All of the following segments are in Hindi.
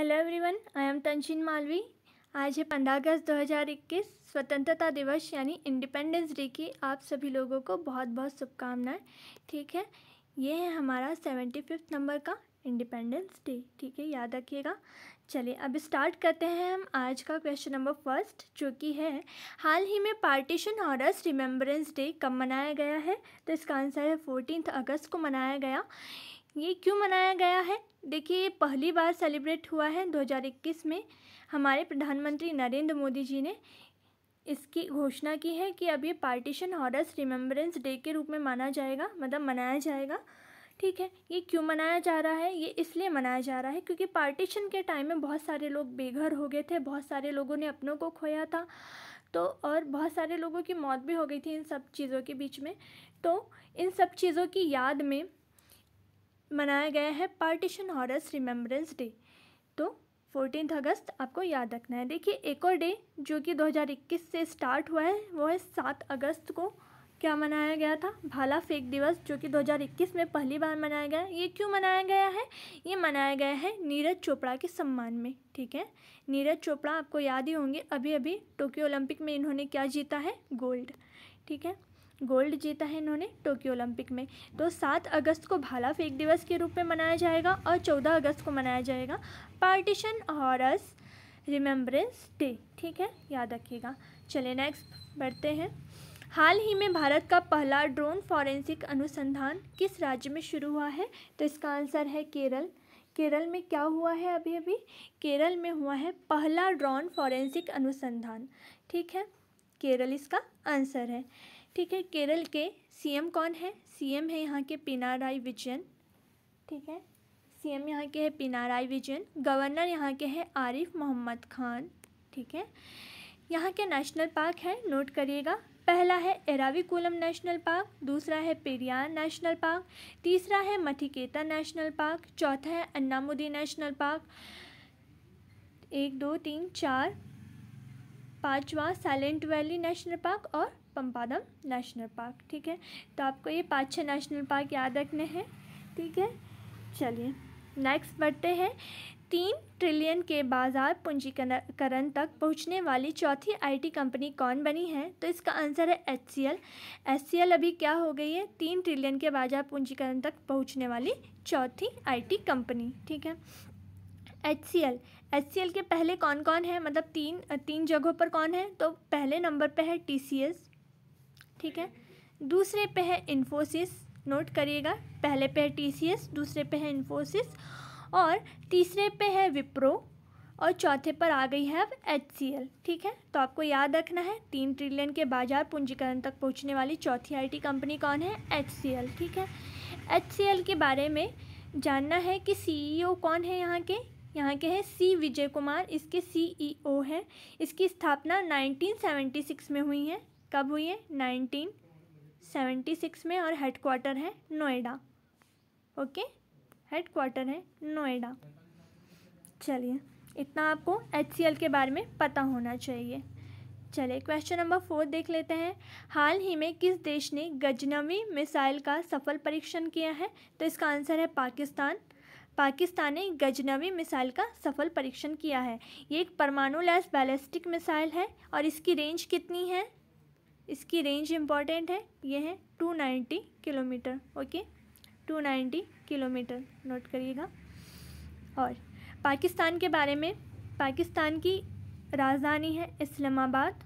Hello everyone, I am Tansheen Malvi. आज है 15 अगस्त 2021, स्वतंत्रता दिवस यानी इंडिपेंडेंस डे की आप सभी लोगों को बहुत बहुत शुभकामनाएं। ठीक है, ये है हमारा 75 नंबर का इंडिपेंडेंस डे। ठीक है, याद रखिएगा। चलिए अब स्टार्ट करते हैं हम आज का क्वेश्चन नंबर फर्स्ट, जो कि है हाल ही में पार्टीशन हॉरर्स रिमेम्बरेंस डे कब मनाया गया है। तो इसका आंसर है 14 अगस्त को मनाया गया। ये क्यों मनाया गया है? देखिए, ये पहली बार सेलिब्रेट हुआ है 2021 में। हमारे प्रधानमंत्री नरेंद्र मोदी जी ने इसकी घोषणा की है कि अब ये पार्टीशन हॉरर्स रिमेम्बरेंस डे के रूप में माना जाएगा, मतलब मनाया जाएगा। ठीक है, ये क्यों मनाया जा रहा है? ये इसलिए मनाया जा रहा है क्योंकि पार्टीशन के टाइम में बहुत सारे लोग बेघर हो गए थे, बहुत सारे लोगों ने अपनों को खोया था, तो और बहुत सारे लोगों की मौत भी हो गई थी इन सब चीज़ों के बीच में। तो इन सब चीज़ों की याद में मनाया गया है पार्टीशन हॉरर्स रिमेम्बरेंस डे। तो 14 अगस्त आपको याद रखना है। देखिए, एक और डे जो कि 2021 से स्टार्ट हुआ है वो है 7 अगस्त को। क्या मनाया गया था? भाला फेंक दिवस, जो कि 2021 में पहली बार मनाया गया। ये क्यों मनाया गया है? ये मनाया गया है नीरज चोपड़ा के सम्मान में। ठीक है, नीरज चोपड़ा आपको याद ही होंगे, अभी अभी टोक्यो ओलंपिक में इन्होंने क्या जीता है? गोल्ड। ठीक है, गोल्ड जीता है इन्होंने टोक्यो ओलंपिक में। तो 7 अगस्त को भाला फेंक दिवस के रूप में मनाया जाएगा और 14 अगस्त को मनाया जाएगा पार्टीशन हॉरर्स रिमेम्बरेंस डे। ठीक है, याद रखिएगा। चलिए नेक्स्ट बढ़ते हैं। हाल ही में भारत का पहला ड्रोन फॉरेंसिक अनुसंधान किस राज्य में शुरू हुआ है? तो इसका आंसर है केरल। केरल में क्या हुआ है? अभी अभी केरल में हुआ है पहला ड्रोन फॉरेंसिक अनुसंधान। ठीक है, केरल इसका आंसर है। ठीक है, केरल के सीएम कौन है? सीएम है यहाँ के पिनाराई विजयन। ठीक है, सीएम यहाँ के है पिनाराई विजयन। गवर्नर यहाँ के हैं आरिफ मोहम्मद खान। ठीक है, यहाँ के नेशनल पार्क है, नोट करिएगा। पहला है एराविकुलम नेशनल पार्क, दूसरा है पेरियार नेशनल पार्क, तीसरा है मठिकेता नेशनल पार्क, चौथा है अन्नामुदी नेशनल पार्क, 1 2 3 4, पाँचवा साइलेंट वैली नेशनल पार्क और पंपादम नेशनल पार्क। ठीक है, तो आपको ये 5-6 नेशनल पार्क याद रखने हैं। ठीक है, चलिए नेक्स्ट बढ़ते हैं। 3 ट्रिलियन के बाजार पूंजीकरण तक पहुंचने वाली चौथी आईटी कंपनी कौन बनी है? तो इसका आंसर है HCL। HCL अभी क्या हो गई है? 3 ट्रिलियन के बाजार पूंजीकरण तक पहुंचने वाली चौथी आईटी कंपनी। ठीक है, HCL के पहले कौन कौन है, मतलब तीन जगहों पर कौन है? तो पहले नंबर पे है TCS। ठीक है, दूसरे पे है इन्फोसिस, नोट करिएगा। पहले पे है TCS, दूसरे पे है इन्फोसिस और तीसरे पे है विप्रो और चौथे पर आ गई है अब HCL। ठीक है, तो आपको याद रखना है 3 ट्रिलियन के बाजार पूंजीकरण तक पहुंचने वाली चौथी आईटी कंपनी कौन है? HCL। ठीक है, HCL के बारे में जानना है कि CEO कौन है यहाँ के हैं C विजय कुमार, इसके CEO हैं। इसकी स्थापना 1976 में हुई है। कब हुई है? 1976 में, और हेडक्वार्टर है नोएडा। ओके, हेडक्वार्टर है नोएडा। चलिए, इतना आपको HCL के बारे में पता होना चाहिए। चलिए क्वेश्चन नंबर 4 देख लेते हैं। हाल ही में किस देश ने गजनवी मिसाइल का सफल परीक्षण किया है? तो इसका आंसर है पाकिस्तान। पाकिस्तान ने गजनवी मिसाइल का सफल परीक्षण किया है। ये एक परमाणु लैस बैलिस्टिक मिसाइल है और इसकी रेंज कितनी है? इसकी रेंज इम्पॉर्टेंट है, ये है 290 किलोमीटर। ओके, 290 किलोमीटर, नोट करिएगा। और पाकिस्तान के बारे में, पाकिस्तान की राजधानी है इस्लामाबाद,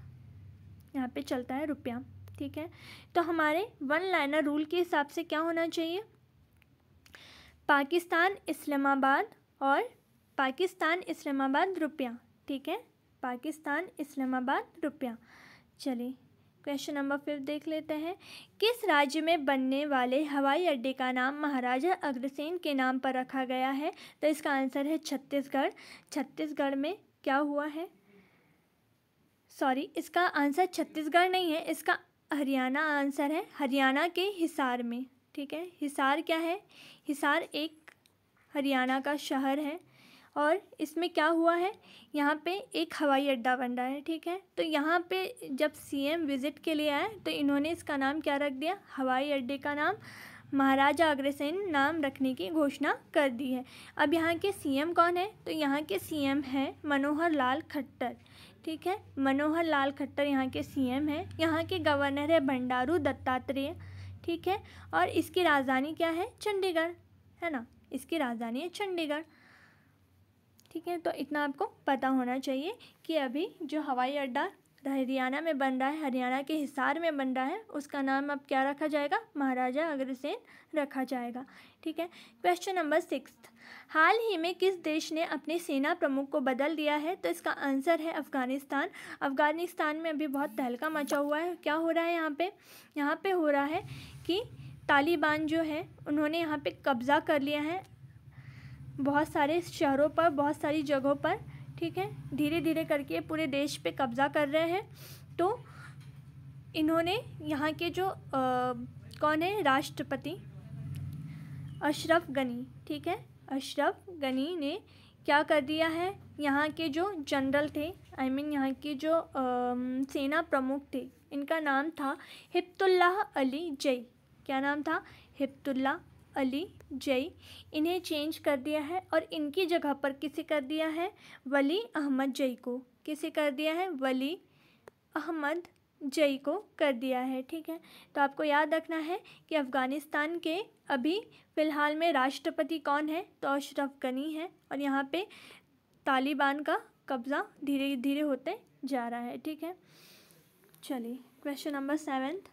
यहाँ पे चलता है रुपया। ठीक है, तो हमारे 1 लाइनर रूल के हिसाब से क्या होना चाहिए? पाकिस्तान इस्लामाबाद और पाकिस्तान इस्लामाबाद रुपया। ठीक है, पाकिस्तान इस्लामाबाद रुपया। चलिए क्वेश्चन नंबर 5 देख लेते हैं। किस राज्य में बनने वाले हवाई अड्डे का नाम महाराजा अग्रसेन के नाम पर रखा गया है? तो इसका आंसर है छत्तीसगढ़। छत्तीसगढ़ में क्या हुआ है? सॉरी, इसका आंसर छत्तीसगढ़ नहीं है, इसका हरियाणा आंसर है। हरियाणा के हिसार में। ठीक है, हिसार क्या है? हिसार एक हरियाणा का शहर है और इसमें क्या हुआ है? यहाँ पे एक हवाई अड्डा बन रहा है। ठीक है, तो यहाँ पे जब CM विज़िट के लिए आए तो इन्होंने इसका नाम क्या रख दिया? हवाई अड्डे का नाम महाराजा अग्रसेन नाम रखने की घोषणा कर दी है। अब यहाँ के सीएम कौन है? तो यहाँ के सीएम हैं मनोहर लाल खट्टर। ठीक है, मनोहर लाल खट्टर यहाँ के सीएम हैं। यहाँ के गवर्नर है बंडारू दत्तात्रेय। ठीक है, और इसकी राजधानी क्या है? चंडीगढ़, है ना, इसकी राजधानी है चंडीगढ़। ठीक है, तो इतना आपको पता होना चाहिए कि अभी जो हवाई अड्डा हरियाणा में बन रहा है, हरियाणा के हिसार में बन रहा है, उसका नाम अब क्या रखा जाएगा? महाराजा अग्रसेन रखा जाएगा। ठीक है, क्वेश्चन नंबर 6, हाल ही में किस देश ने अपने सेना प्रमुख को बदल दिया है? तो इसका आंसर है अफ़गानिस्तान। अफ़गानिस्तान में अभी बहुत तहलका मचा हुआ है। क्या हो रहा है यहाँ पे? यहाँ पे हो रहा है कि तालिबान जो है उन्होंने यहाँ पे कब्ज़ा कर लिया है बहुत सारे शहरों पर, बहुत सारी जगहों पर। ठीक है, धीरे धीरे करके पूरे देश पे कब्ज़ा कर रहे हैं। तो इन्होंने यहाँ के जो कौन है राष्ट्रपति अशरफ गनी, ठीक है, अशरफ गनी ने क्या कर दिया है, यहाँ के जो जनरल थे, यहाँ के जो सेना प्रमुख थे, इनका नाम था हिब्तुल्लाह अली जई। क्या नाम था? हिब्तुल्लाह अली जई। इन्हें चेंज कर दिया है और इनकी जगह पर किसे कर दिया है? वली अहमद जई को। किसे कर दिया है? वली अहमद जई को कर दिया है। ठीक है, तो आपको याद रखना है कि अफ़गानिस्तान के अभी फ़िलहाल में राष्ट्रपति कौन है? तो अशरफ गनी है, और यहाँ पे तालिबान का कब्ज़ा धीरे धीरे होते जा रहा है। ठीक है, चलिए क्वेश्चन नंबर 7,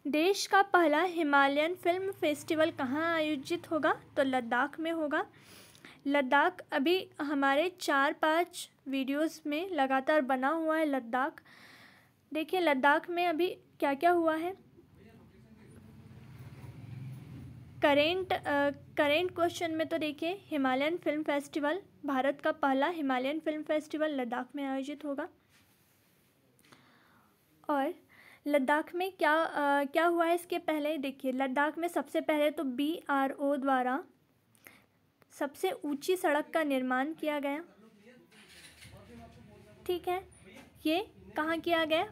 देश का पहला हिमालयन फिल्म फेस्टिवल कहाँ आयोजित होगा? तो लद्दाख में होगा। लद्दाख अभी हमारे 4-5 वीडियोस में लगातार बना हुआ है लद्दाख। देखिए लद्दाख में अभी क्या क्या हुआ है। करेंट क्वेश्चन में तो देखिए हिमालयन फिल्म फेस्टिवल, भारत का पहला हिमालयन फिल्म फेस्टिवल लद्दाख में आयोजित होगा। और लद्दाख में क्या हुआ है इसके पहले? देखिए लद्दाख में सबसे पहले तो BRO द्वारा सबसे ऊंची सड़क का निर्माण किया गया। ठीक है, ये कहाँ किया गया?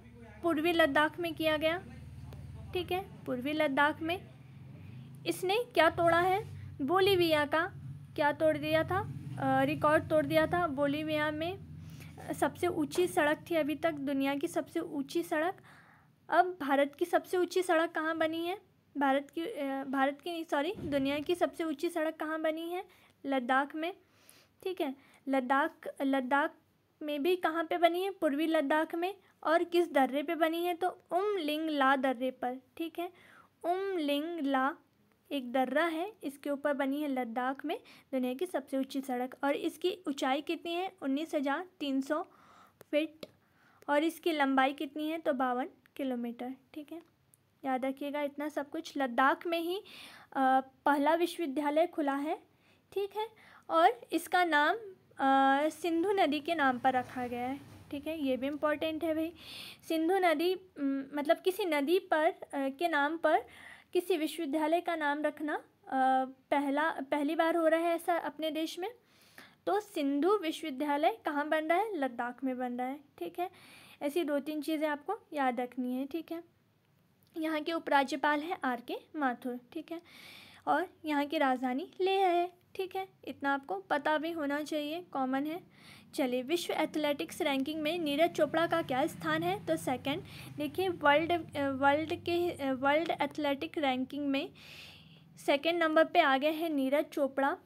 पूर्वी लद्दाख में किया गया। ठीक है, पूर्वी लद्दाख में। इसने क्या तोड़ा है? बोलीविया का क्या तोड़ दिया था? रिकॉर्ड तोड़ दिया था। बोलीविया में सबसे ऊंची सड़क थी अभी तक, दुनिया की सबसे ऊंची सड़क। अब भारत की सबसे ऊंची सड़क कहाँ बनी है? दुनिया की सबसे ऊंची सड़क कहाँ बनी है? लद्दाख में। ठीक है, लद्दाख में भी कहाँ पे बनी है? पूर्वी लद्दाख में। और किस दर्रे पे बनी है? तो उमलिंग ला दर्रे पर। ठीक है, उमलिंग ला एक दर्रा है, इसके ऊपर बनी है लद्दाख में दुनिया की सबसे ऊंची सड़क। और इसकी ऊंचाई कितनी है? 19,300 फीट। और इसकी लंबाई कितनी है? तो 52 किलोमीटर। ठीक है, याद रखिएगा इतना सब कुछ। लद्दाख में ही पहला विश्वविद्यालय खुला है। ठीक है, और इसका नाम सिंधु नदी के नाम पर रखा गया है। ठीक है, ये भी इम्पोर्टेंट है भाई। सिंधु नदी मतलब किसी नदी पर के नाम पर किसी विश्वविद्यालय का नाम रखना पहली बार हो रहा है ऐसा अपने देश में। तो सिंधु विश्वविद्यालय कहाँ बन रहा है? लद्दाख में बन रहा है। ठीक है, ऐसी 2-3 चीज़ें आपको याद रखनी है। ठीक है, यहाँ के उपराज्यपाल हैं RK माथुर। ठीक है, और यहाँ की राजधानी लेह है। ठीक है, इतना आपको पता भी होना चाहिए, कॉमन है। चलिए, विश्व एथलेटिक्स रैंकिंग में नीरज चोपड़ा का क्या स्थान है? तो सेकंड। देखिए वर्ल्ड एथलेटिक रैंकिंग में सेकंड नंबर पे आ गए हैं नीरज चोपड़ा।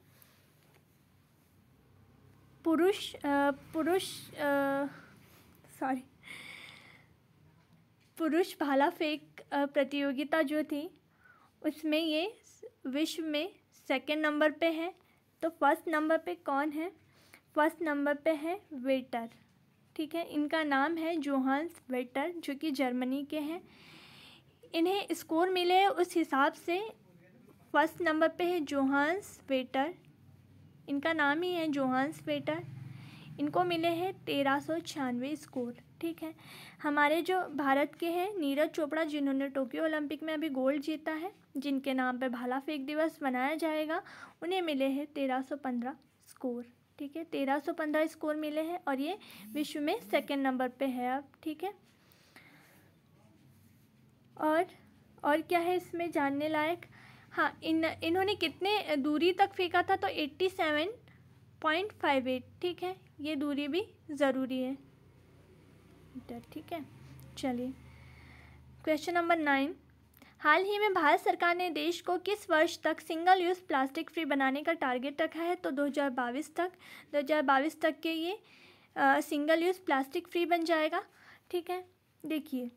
पुरुष भाला फेंक प्रतियोगिता जो थी उसमें ये विश्व में सेकंड नंबर पे है। तो फर्स्ट नंबर पे कौन है? फर्स्ट नंबर पे है वेटर। ठीक है, इनका नाम है जोहान्स वेटर, जो कि जर्मनी के हैं। इन्हें स्कोर मिले हैं उस हिसाब से फर्स्ट नंबर पे है जोहान्स वेटर, इनका नाम ही है जोहान्स वेटर। इनको मिले हैं 1396 स्कोर। ठीक है, हमारे जो भारत के हैं नीरज चोपड़ा, जिन्होंने टोक्यो ओलंपिक में अभी गोल्ड जीता है, जिनके नाम पे भाला फेंक दिवस मनाया जाएगा, उन्हें मिले हैं 1315 स्कोर। ठीक है, 1315 स्कोर मिले हैं और ये विश्व में सेकंड नंबर पे है अब। ठीक है, और क्या है इसमें जानने लायक? हाँ, इन्होंने कितने दूरी तक फेंका था, तो 87.58, ठीक है, ये दूरी भी ज़रूरी है, ठीक है। चलिए क्वेश्चन नंबर 9, हाल ही में भारत सरकार ने देश को किस वर्ष तक सिंगल यूज़ प्लास्टिक फ्री बनाने का टारगेट रखा है, तो 2022 तक के ये सिंगल यूज़ प्लास्टिक फ्री बन जाएगा, ठीक है। देखिए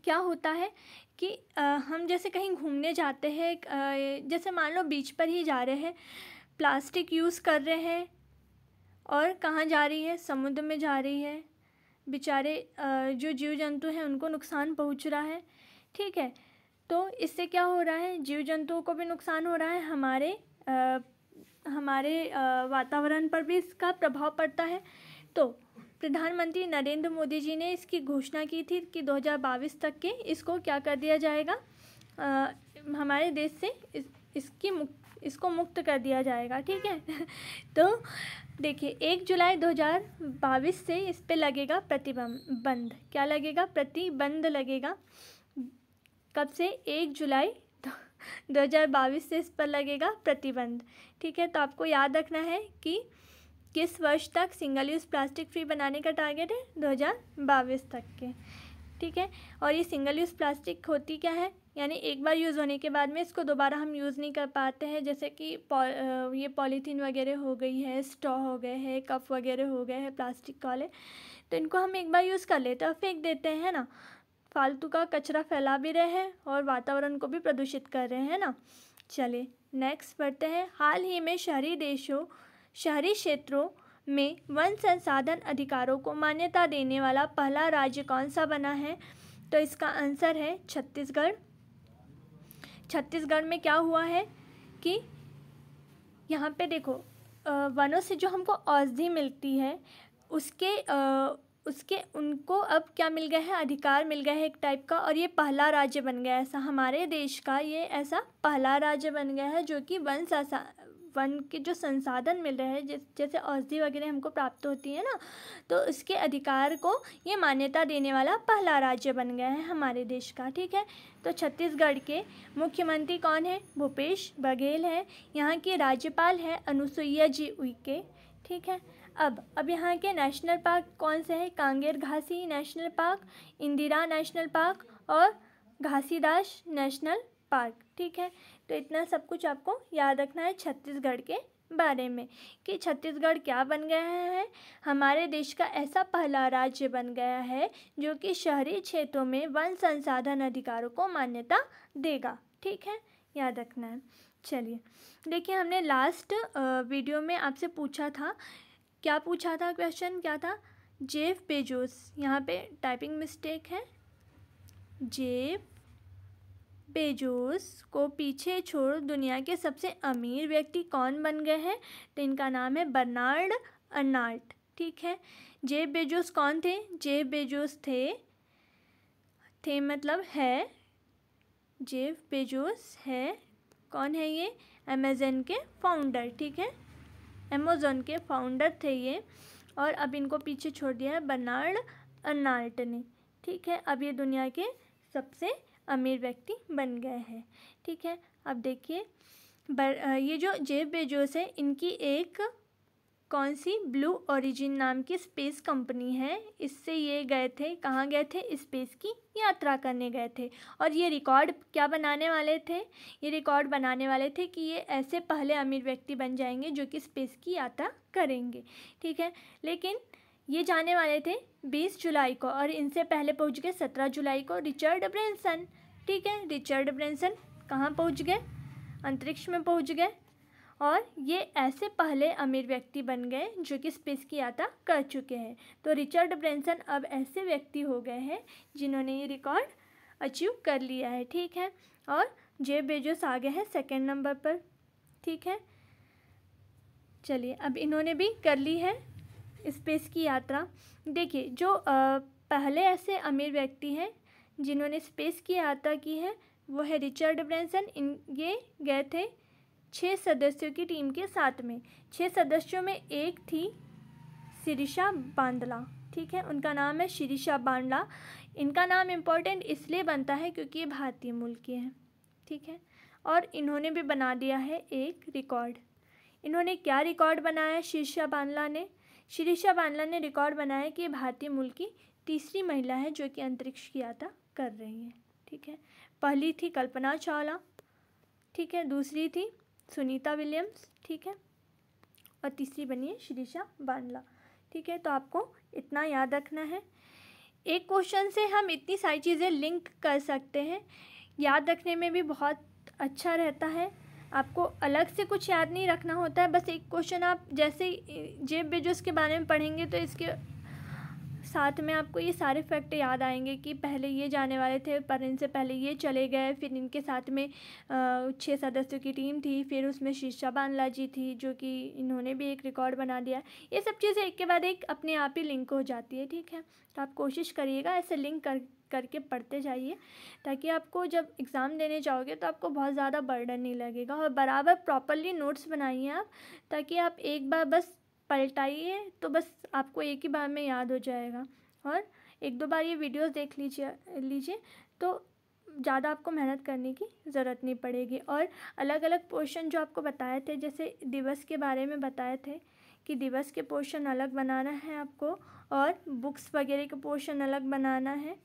क्या होता है कि हम जैसे कहीं घूमने जाते हैं, जैसे मान लो बीच पर ही जा रहे हैं, प्लास्टिक यूज़ कर रहे हैं और कहाँ जा रही है, समुद्र में जा रही है, बेचारे जो जीव जंतु हैं उनको नुकसान पहुंच रहा है, ठीक है। तो इससे क्या हो रहा है, जीव जंतुओं को भी नुकसान हो रहा है, हमारे वातावरण पर भी इसका प्रभाव पड़ता है। तो प्रधानमंत्री नरेंद्र मोदी जी ने इसकी घोषणा की थी कि 2022 तक के इसको क्या कर दिया जाएगा, हमारे देश से इसको मुक्त कर दिया जाएगा, ठीक है। तो देखिए 1 जुलाई 2022 से इस पे लगेगा प्रतिबंध, क्या लगेगा, प्रतिबंध लगेगा। कब से, 1 जुलाई 2022 से इस पर लगेगा प्रतिबंध, ठीक है। तो आपको याद रखना है कि किस वर्ष तक सिंगल यूज़ प्लास्टिक फ्री बनाने का टारगेट है, 2022 तक के, ठीक है। और ये सिंगल यूज़ प्लास्टिक होती क्या है, यानी एक बार यूज़ होने के बाद में इसको दोबारा हम यूज़ नहीं कर पाते हैं, जैसे कि ये पॉलीथीन वगैरह हो गई है, स्ट्रॉ हो गए हैं, कप वगैरह हो गए हैं प्लास्टिक वाले, तो इनको हम एक बार यूज़ कर लेते हैं और फेंक देते हैं, है ना, फालतू का कचरा फैला भी रहे हैं और वातावरण को भी प्रदूषित कर रहे हैं ना। चलिए नेक्स्ट बढ़ते हैं। हाल ही में शहरी क्षेत्रों में वन संसाधन अधिकारों को मान्यता देने वाला पहला राज्य कौन सा बना है, तो इसका आंसर है छत्तीसगढ़। छत्तीसगढ़ में क्या हुआ है कि यहाँ पे देखो वनों से जो हमको औषधि मिलती है उसके उनको अब क्या मिल गया है, अधिकार मिल गया है एक टाइप का, और ये पहला राज्य बन गया है ऐसा, हमारे देश का ये ऐसा पहला राज्य बन गया है जो कि वन के जो संसाधन मिल रहे हैं, जैसे औषधि वगैरह हमको प्राप्त होती है ना, तो उसके अधिकार को ये मान्यता देने वाला पहला राज्य बन गया है हमारे देश का, ठीक है। तो छत्तीसगढ़ के मुख्यमंत्री कौन है, भूपेश बघेल है। यहाँ की राज्यपाल है अनुसुईया जी उइके, ठीक है। अब यहाँ के नेशनल पार्क कौन से हैं, Kanger Ghasi national park, Indira national park और घासीदास नेशनल पार्क, ठीक है। तो इतना सब कुछ आपको याद रखना है छत्तीसगढ़ के बारे में कि छत्तीसगढ़ क्या बन गया है, हमारे देश का ऐसा पहला राज्य बन गया है जो कि शहरी क्षेत्रों में वन संसाधन अधिकारों को मान्यता देगा, ठीक है, याद रखना है। चलिए देखिए, हमने लास्ट वीडियो में आपसे पूछा था, क्या पूछा था, क्वेश्चन क्या था, जेफ बेजोस, यहाँ पे टाइपिंग मिस्टेक है, जेफ बेजोस को पीछे छोड़ दुनिया के सबसे अमीर व्यक्ति कौन बन गए हैं, तो इनका नाम है बर्नार्ड अर्नाल्ट, ठीक है। जेफ बेजोस कौन थे, जेफ बेजोस थे मतलब है, जेफ बेजोस है, कौन है ये, अमेज़न के फाउंडर, ठीक है, अमेज़न के फाउंडर थे ये, और अब इनको पीछे छोड़ दिया है बर्नार्ड अर्नाल्ट ने, ठीक है। अब ये दुनिया के सबसे अमीर व्यक्ति बन गए हैं, ठीक है। अब देखिए ये जो जेफ बेजोस है, इनकी एक कौन सी ब्लू ओरिजिन नाम की स्पेस कंपनी है, इससे ये गए थे, कहाँ गए थे, स्पेस की यात्रा करने गए थे। और ये रिकॉर्ड क्या बनाने वाले थे, ये रिकॉर्ड बनाने वाले थे कि ये ऐसे पहले अमीर व्यक्ति बन जाएंगे जो कि स्पेस की यात्रा करेंगे, ठीक है। लेकिन ये जाने वाले थे 20 जुलाई को और इनसे पहले पहुंच गए 17 जुलाई को रिचर्ड ब्रैनसन, ठीक है। रिचर्ड ब्रैनसन कहाँ पहुंच गए, अंतरिक्ष में पहुंच गए, और ये ऐसे पहले अमीर व्यक्ति बन गए जो कि स्पेस की यात्रा कर चुके हैं। तो रिचर्ड ब्रैनसन अब ऐसे व्यक्ति हो गए हैं जिन्होंने ये रिकॉर्ड अचीव कर लिया है, ठीक है। और जेफ बेजोस आ गए हैं सेकेंड नंबर पर, ठीक है। चलिए अब इन्होंने भी कर ली है स्पेस की यात्रा। देखिए जो पहले ऐसे अमीर व्यक्ति हैं जिन्होंने स्पेस की यात्रा की है वो है रिचर्ड ब्रैनसन। ये गए थे 6 सदस्यों की टीम के साथ में। 6 सदस्यों में एक थी शिरीषा बांदला, ठीक है, उनका नाम है शिरीषा बांदला। इनका नाम इम्पोर्टेंट इसलिए बनता है क्योंकि ये भारतीय मूल के हैं, ठीक है। और इन्होंने भी बना दिया है एक रिकॉर्ड। इन्होंने क्या रिकॉर्ड बनाया? शिरीषा बांदला ने रिकॉर्ड बनाया कि भारतीय मूल की तीसरी महिला है जो कि अंतरिक्ष की यात्रा कर रही है। ठीक है, पहली थी कल्पना चावला, ठीक है, दूसरी थी सुनीता विलियम्स, ठीक है, और तीसरी बनी है शिरीषा बांदला। ठीक है, तो आपको इतना याद रखना है। एक क्वेश्चन से हम इतनी सारी चीज़ें लिंक कर सकते हैं, याद रखने में भी बहुत अच्छा रहता है। आपको अलग से कुछ याद नहीं रखना होता है, बस एक क्वेश्चन आप जैसे जेफ बेजोस के बारे में पढ़ेंगे तो इसके साथ में आपको ये सारे फैक्ट याद आएंगे कि पहले ये जाने वाले थे पर इनसे पहले ये चले गए, फिर इनके साथ में 6 सदस्यों की टीम थी, फिर उसमें शिरीषा बांदला जी थी जो कि इन्होंने भी एक रिकॉर्ड बना दिया। ये सब चीज़ें एक के बाद एक अपने आप ही लिंक हो जाती है। ठीक है, तो आप कोशिश करिएगा ऐसे लिंक करके पढ़ते जाइए, ताकि आपको जब एग्ज़ाम देने जाओगे तो आपको बहुत ज़्यादा बर्डन नहीं लगेगा। और बराबर प्रॉपरली नोट्स बनाइए आप, ताकि आप एक बार बस पलटाइए तो बस आपको एक ही बार में याद हो जाएगा। और एक दो बार ये वीडियोस देख लीजिए तो ज़्यादा आपको मेहनत करने की ज़रूरत नहीं पड़ेगी। और अलग अलग पोर्शन जो आपको बताए थे, जैसे दिवस के बारे में बताए थे कि दिवस के पोर्शन अलग बनाना है आपको और बुक्स वगैरह के पोर्शन अलग बनाना है,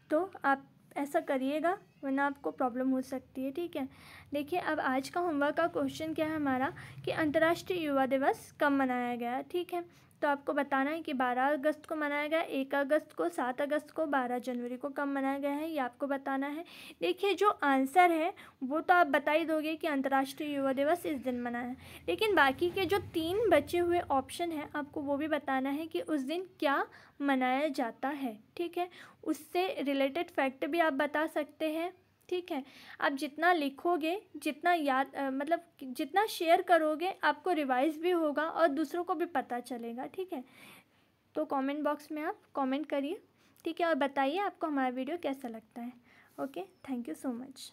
तो आप ऐसा करिएगा वरना आपको प्रॉब्लम हो सकती है। ठीक है, देखिए अब आज का होमवर्क का क्वेश्चन क्या है हमारा कि अंतर्राष्ट्रीय युवा दिवस कब मनाया गया। ठीक है, तो आपको बताना है कि 12 अगस्त को मनाया गया, 1 अगस्त को, 7 अगस्त को, 12 जनवरी को कब मनाया गया है, ये आपको बताना है। देखिए जो आंसर है वो तो आप बता ही दोगे कि अंतर्राष्ट्रीय युवा दिवस इस दिन मनाया है, लेकिन बाकी के जो 3 बचे हुए ऑप्शन हैं आपको वो भी बताना है कि उस दिन क्या मनाया जाता है। ठीक है, उससे रिलेटेड फैक्ट भी आप बता सकते हैं। ठीक है, आप जितना लिखोगे, जितना याद मतलब जितना शेयर करोगे, आपको रिवाइज भी होगा और दूसरों को भी पता चलेगा। ठीक है, तो कमेंट बॉक्स में आप कमेंट करिए। ठीक है, और बताइए आपको हमारा वीडियो कैसा लगता है। Okay, thank you so much.